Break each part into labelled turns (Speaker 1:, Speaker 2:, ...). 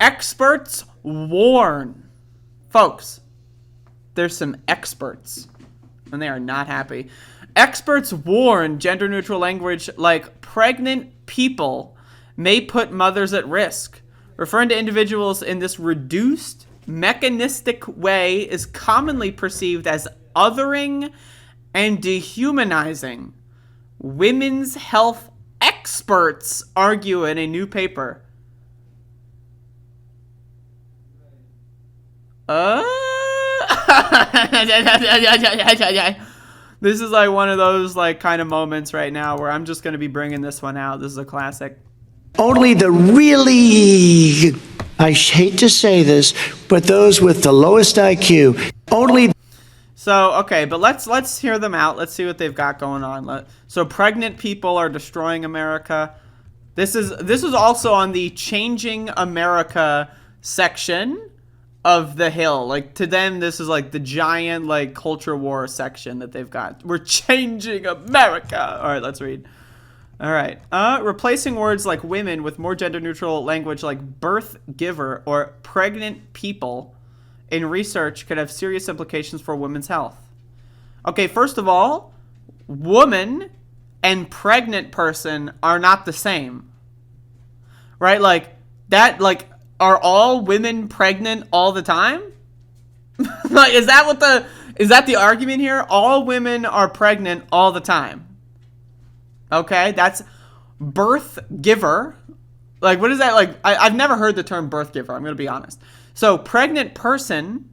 Speaker 1: Experts warn. Folks, there's some experts, and they are not happy. Experts warn gender-neutral language like pregnant people may put mothers at risk. Referring to individuals in this reduced, mechanistic way is commonly perceived as othering and dehumanizing. Women's health experts argue in a new paper. This is like one of those like kind of moments right now where I'm just going to be bringing this one out. This is a classic.
Speaker 2: Only the really, I hate to say this, but those with the lowest IQ, only.
Speaker 1: So, okay, but let's hear them out. Let's see what they've got going on. So pregnant people are destroying America. This is also on the Changing America section of the Hill. Like, to them, this is like the giant like culture war section that they've got. We're changing America. All right, let's read. All right. Replacing words like women with more gender-neutral language like birth giver or pregnant people in research could have serious implications for women's health. Okay, first of all, woman and pregnant person are not the same. Right? Like, that, like, are all women pregnant all the time? Like, is that the argument here? All women are pregnant all the time. Okay, that's birth giver. Like, what is that? Like, I've never heard the term birth giver. I'm going to be honest. So, pregnant person,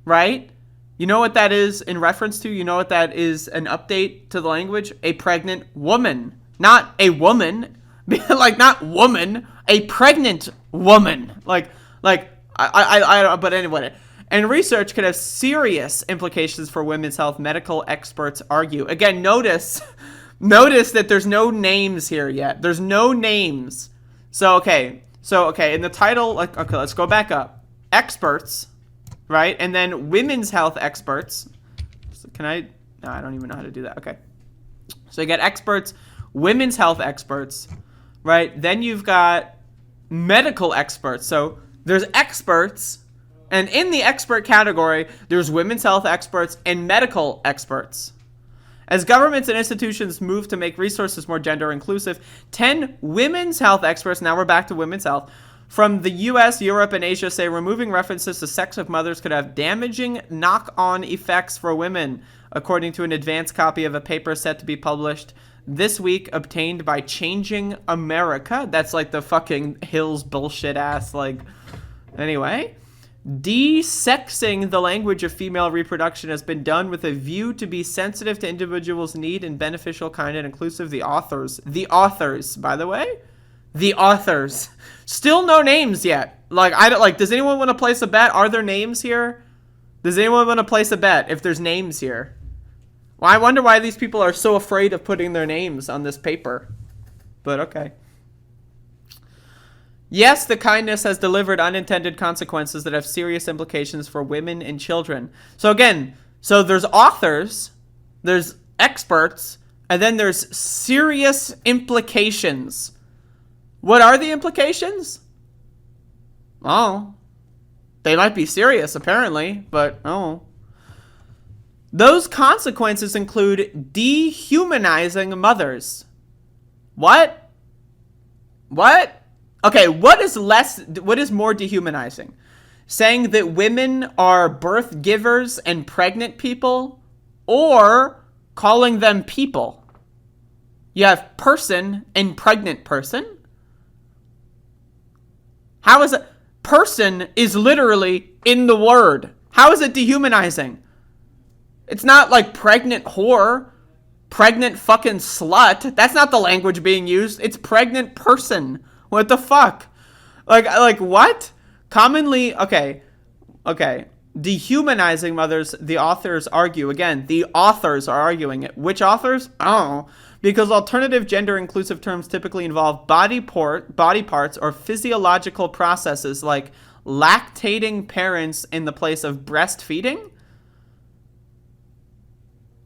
Speaker 1: right? You know what that is in reference to? You know what that is an update to the language? A pregnant woman. Not a woman. Like, not woman. A pregnant woman. Like, but anyway. And research could have serious implications for women's health, medical experts argue. Again, notice that there's no names here yet. There's no names. So, okay, in the title, like, okay, let's go back up. Experts, right? And then women's health experts. So no, I don't even know how to do that. Okay. So you got experts, women's health experts, right? Then you've got medical experts. So there's experts, and in the expert category, there's women's health experts and medical experts. As governments and institutions move to make resources more gender inclusive, 10 women's health experts, now we're back to women's health, from the US, Europe, and Asia say removing references to sex of mothers could have damaging knock-on effects for women, according to an advanced copy of a paper set to be published this week, obtained by Changing America. That's like the fucking Hills bullshit ass, like, anyway. De-sexing the language of female reproduction has been done with a view to be sensitive to individuals' need and beneficial, kind, and inclusive. The authors, by the way, the authors, still no names yet. Like, does anyone want to place a bet? Are there names here? Does anyone want to place a bet if there's names here? Well, I wonder why these people are so afraid of putting their names on this paper. But okay. Yes, the kindness has delivered unintended consequences that have serious implications for women and children. So again, there's authors, there's experts, and then there's serious implications. What are the implications? Oh, they might be serious apparently, but oh. Those consequences include dehumanizing mothers. What? Okay, what is more dehumanizing? Saying that women are birth givers and pregnant people, or calling them people? You have person and pregnant person. How is it? Person is literally in the word. How is it dehumanizing? It's not like pregnant whore, pregnant fucking slut. That's not the language being used. It's pregnant person. What the fuck? Like what? Commonly, okay. Dehumanizing mothers, the authors argue. Again, the authors are arguing it. Which authors? Oh, because alternative gender inclusive terms typically involve body parts or physiological processes like lactating parents in the place of breastfeeding.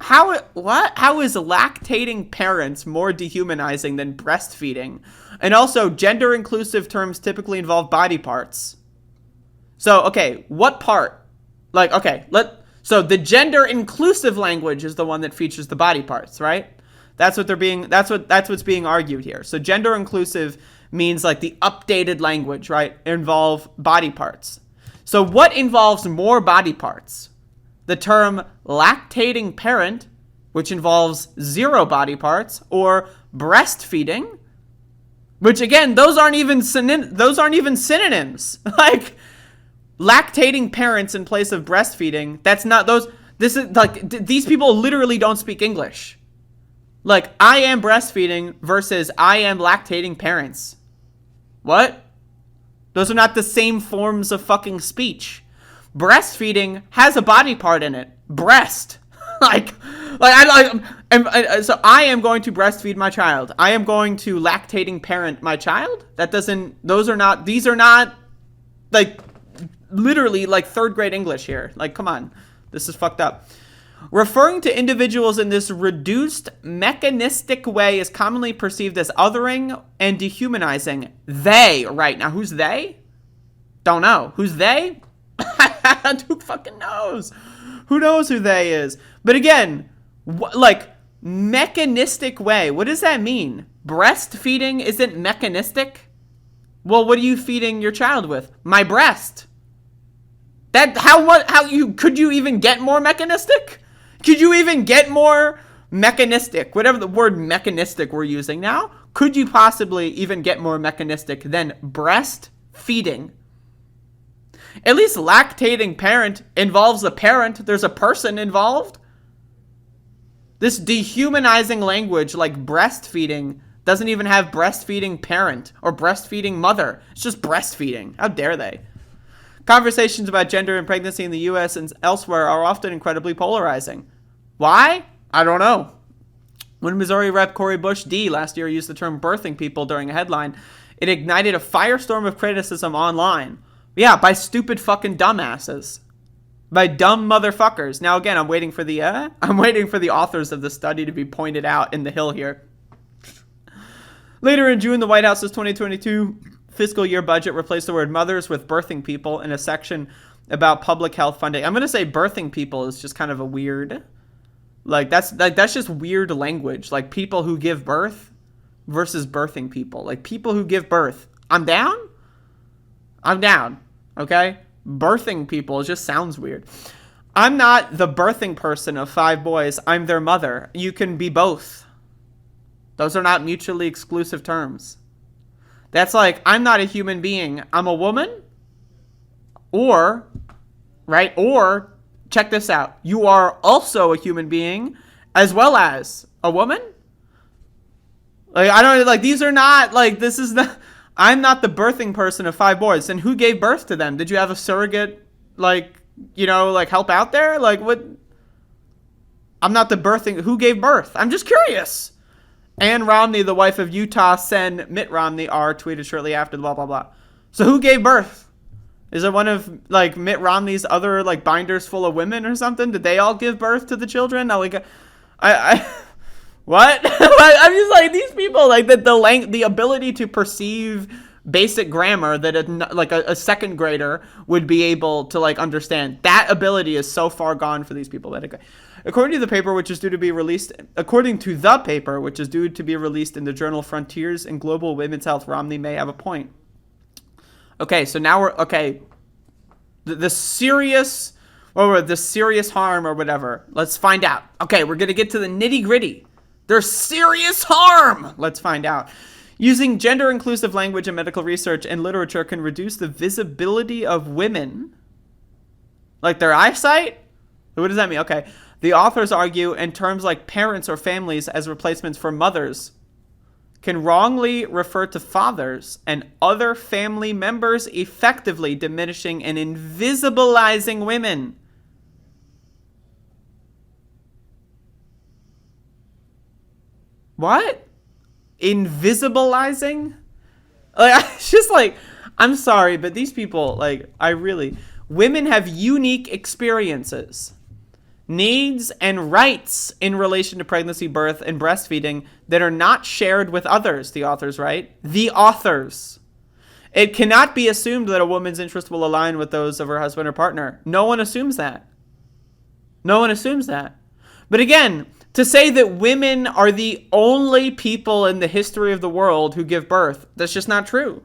Speaker 1: How is lactating parents more dehumanizing than breastfeeding? And also, gender inclusive terms typically involve body parts. So, okay, what part? Like, okay, so the gender inclusive language is the one that features the body parts, right? That's what's being argued here. So gender inclusive means like the updated language, right? Involve body parts. So what involves more body parts? The term lactating parent, which involves 0 body parts, or breastfeeding, which again, those aren't even synonyms. Like lactating parents in place of breastfeeding, that's not those. This is like these people literally don't speak English. Like I am breastfeeding versus I am lactating parents. What? Those are not the same forms of fucking speech. Breastfeeding has a body part in it. Breast. So I am going to breastfeed my child. I am going to lactating parent my child. These are not like literally like 3rd grade English here. Like, come on. This is fucked up. Referring to individuals in this reduced, mechanistic way is commonly perceived as othering and dehumanizing. They, right now, who's they? Don't know. Who's they? Who fucking knows? Who knows who they is? But again, like, mechanistic way. What does that mean? Breastfeeding isn't mechanistic? Well, what are you feeding your child with? My breast. Could you even get more mechanistic? Could you even get more mechanistic? Whatever the word mechanistic we're using now, could you possibly even get more mechanistic than breastfeeding? At least lactating parent involves a parent. There's a person involved. This dehumanizing language like breastfeeding doesn't even have breastfeeding parent or breastfeeding mother. It's just breastfeeding. How dare they? Conversations about gender and pregnancy in the U.S. and elsewhere are often incredibly polarizing. Why? I don't know. When Missouri Rep. Cori Bush D. last year used the term birthing people during a headline, it ignited a firestorm of criticism online. Yeah, by stupid fucking dumbasses. By dumb motherfuckers. Now again, I'm waiting for the authors of the study to be pointed out in the Hill here. Later in June, the White House's 2022 fiscal year budget replaced the word mothers with birthing people in a section about public health funding. I'm going to say birthing people is just kind of a weird, that's just weird language. Like people who give birth versus birthing people. Like people who give birth. I'm down. Okay? Birthing people just sounds weird. I'm not the birthing person of 5 boys. I'm their mother. You can be both. Those are not mutually exclusive terms. That's like, I'm not a human being. I'm a woman. Or, check this out. You are also a human being as well as a woman. These are not, this is the... I'm not the birthing person of 5 boys. And who gave birth to them? Did you have a surrogate, help out there? What? I'm not the birthing... Who gave birth? I'm just curious. Ann Romney, the wife of Utah Sen Mitt Romney, tweeted shortly after the blah, blah, blah. So who gave birth? Is it one of, Mitt Romney's other, binders full of women or something? Did they all give birth to the children? What? I'm just these people, the ability to perceive basic grammar that a second grader would be able to, understand. That ability is so far gone for these people. But okay. According to the paper, which is due to be released in the journal Frontiers in Global Women's Health, Romney may have a point. Okay, so now the serious harm or whatever. Let's find out. Okay, we're going to get to the nitty gritty. There's serious harm. Let's find out. Using gender-inclusive language in medical research and literature can reduce the visibility of women. Their eyesight? What does that mean? Okay. The authors argue in terms like parents or families as replacements for mothers can wrongly refer to fathers and other family members, effectively diminishing and invisibilizing women. What? Invisibilizing? It's just I'm sorry, but these people, women have unique experiences, needs, and rights in relation to pregnancy, birth, and breastfeeding that are not shared with others, the authors write. The authors. It cannot be assumed that a woman's interests will align with those of her husband or partner. No one assumes that. No one assumes that. But again, to say that women are the only people in the history of the world who give birth, that's just not true.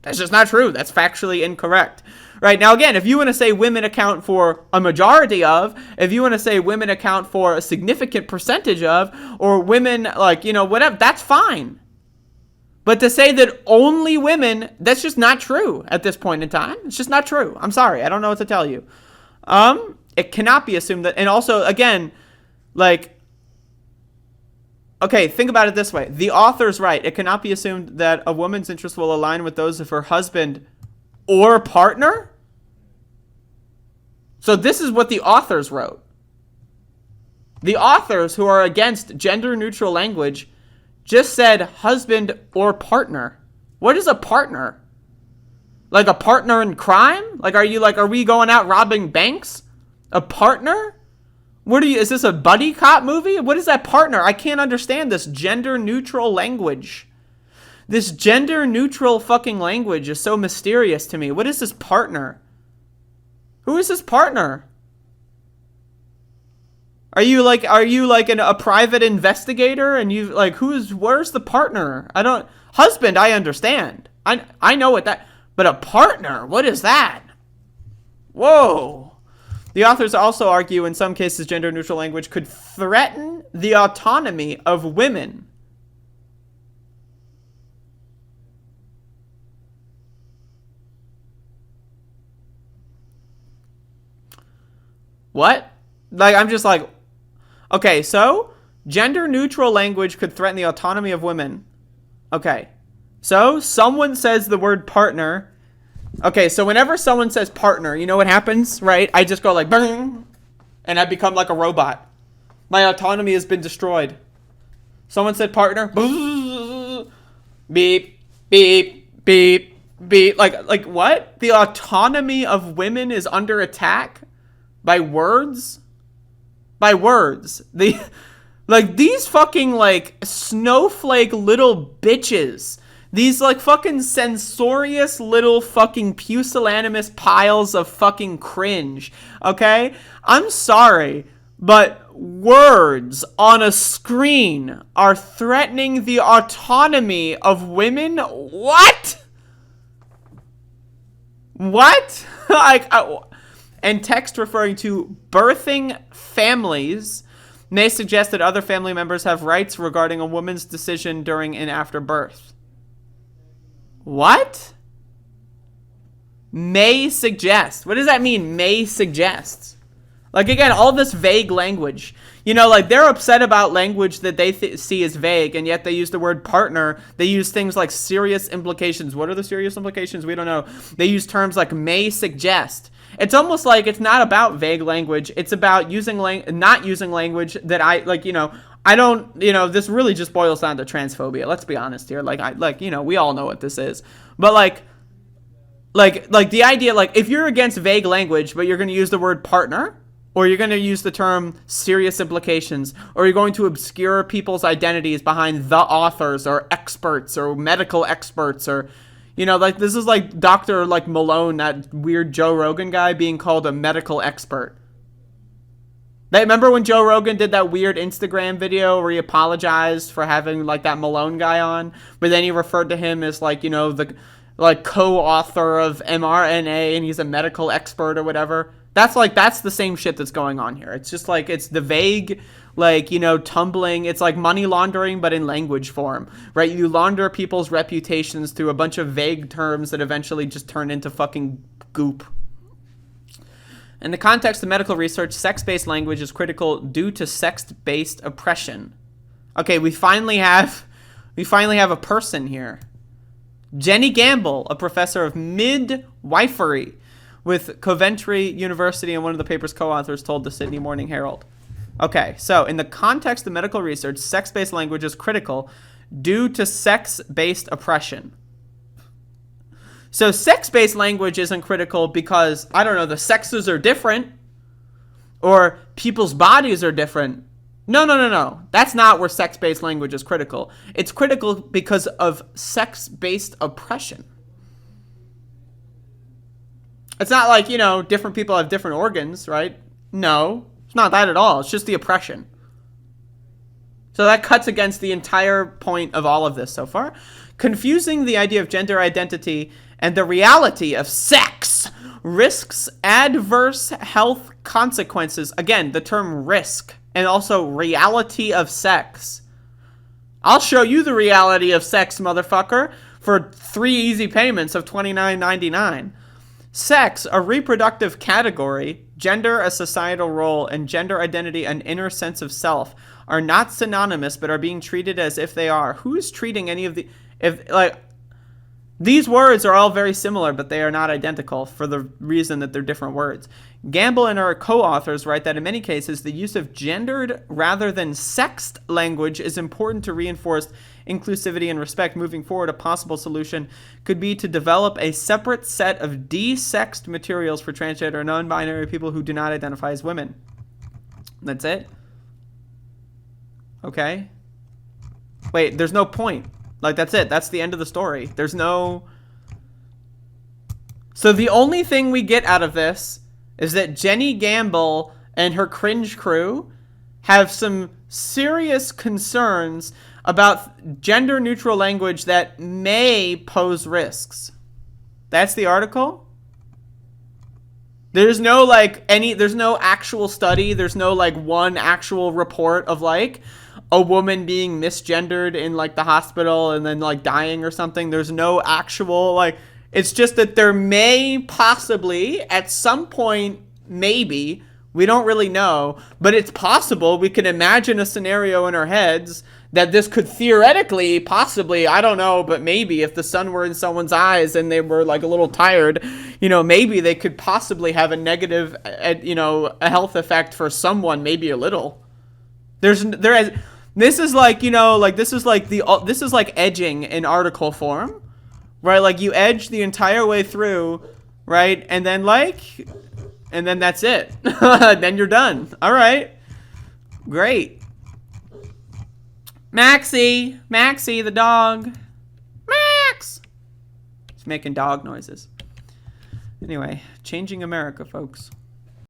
Speaker 1: That's just not true. That's factually incorrect. Right? Now, again, if you want to say women account for a majority of, if you want to say women account for a significant percentage of, or women, like, you know, whatever, that's fine. But to say that only women, that's just not true at this point in time. It's just not true. I'm sorry. I don't know what to tell you. It cannot be assumed that, and also, again, like, okay, think about it this way. The author's right. It cannot be assumed that a woman's interests will align with those of her husband or partner. So this is what the authors wrote. The authors who are against gender-neutral language just said husband or partner. What is a partner? Like a partner in crime? Are we going out robbing banks? A partner? Is this a buddy cop movie? What is that partner? I can't understand this gender-neutral language. This gender-neutral fucking language is so mysterious to me. What is this partner? Who is this partner? Are you like a private investigator and you like where's the partner? Husband, I understand. I know what that, but a partner, what is that? Whoa. The authors also argue in some cases gender neutral language could threaten the autonomy of women. What? Like, I'm just like, okay, so gender-neutral language could threaten the autonomy of women. Okay, so someone says the word partner. Okay, so whenever someone says partner, you know what happens, right? I just go like, bang, and I become like a robot. My autonomy has been destroyed. Someone said partner, beep, beep, beep, beep. Like what? The autonomy of women is under attack by words? By words. These fucking like snowflake little bitches. These like fucking censorious little fucking pusillanimous piles of fucking cringe. Okay? I'm sorry, but words on a screen are threatening the autonomy of women? What? What? And text referring to birthing families may suggest that other family members have rights regarding a woman's decision during and after birth. What? May suggest. What does that mean, may suggest? Like, again, all this vague language. You know, like, they're upset about language that they see as vague, and yet they use the word partner. They use things like serious implications. What are the serious implications? We don't know. They use terms like may suggest. It's almost like it's not about vague language. It's about not using language that I don't, this really just boils down to transphobia. Let's be honest here. We all know what this is. But like the idea, like, if you're against vague language, but you're going to use the word partner, or you're going to use the term serious implications, or you're going to obscure people's identities behind the authors or experts or medical experts, or, this is like Dr. like Malone, that weird Joe Rogan guy, being called a medical expert. Remember when Joe Rogan did that weird Instagram video where he apologized for having like that Malone guy on, but then he referred to him as like, the like co-author of mRNA and he's a medical expert or whatever. That's the same shit that's going on here. It's just like, it's the vague, tumbling. It's like money laundering, but in language form, right? You launder people's reputations through a bunch of vague terms that eventually just turn into fucking goop. In the context of medical research, sex-based language is critical due to sex-based oppression. Okay, we finally have a person here. Jenny Gamble, a professor of midwifery with Coventry University and one of the paper's co-authors, told the Sydney Morning Herald. Okay, so in the context of medical research, sex-based language is critical due to sex-based oppression. So sex-based language isn't critical because, I don't know, the sexes are different or people's bodies are different. No. That's not where sex-based language is critical. It's critical because of sex-based oppression. It's not like, you know, different people have different organs, right? No, it's not that at all. It's just the oppression. So that cuts against the entire point of all of this so far. Confusing the idea of gender identity and the reality of sex risks adverse health consequences. Again, the term risk and also reality of sex. I'll show you the reality of sex, motherfucker, for 3 easy payments of $29.99. Sex, a reproductive category, gender, a societal role, and gender identity, an inner sense of self, are not synonymous but are being treated as if they are. Who is treating any of the... If, like, these words are all very similar, but they are not identical for the reason that they're different words. Gamble and her co-authors write that in many cases, the use of gendered rather than sexed language is important to reinforce inclusivity and respect. Moving forward, a possible solution could be to develop a separate set of de-sexed materials for transgender and non-binary people who do not identify as women. That's it? Okay. Wait, there's no point. Like, that's it. That's the end of the story. There's no... So the only thing we get out of this is that Jenny Gamble and her cringe crew have some serious concerns about gender-neutral language that may pose risks. That's the article? There's no, like, there's no actual study. There's no, like, one actual report of, like, a woman being misgendered in, like, the hospital and then, like, dying or something. There's no actual, like, it's just that there may possibly, at some point, maybe, we don't really know, but it's possible we can imagine a scenario in our heads that this could theoretically, possibly, I don't know, but maybe if the sun were in someone's eyes and they were, like, a little tired, you know, maybe they could possibly have a negative, you know, a health effect for someone, maybe a little. This is like, you know, like, this is like edging in article form, right? Like, you edge the entire way through, right? And then, like, and then that's it. Then you're done. All right. Great. Maxie the dog. Max. He's making dog noises. Anyway, changing America, folks.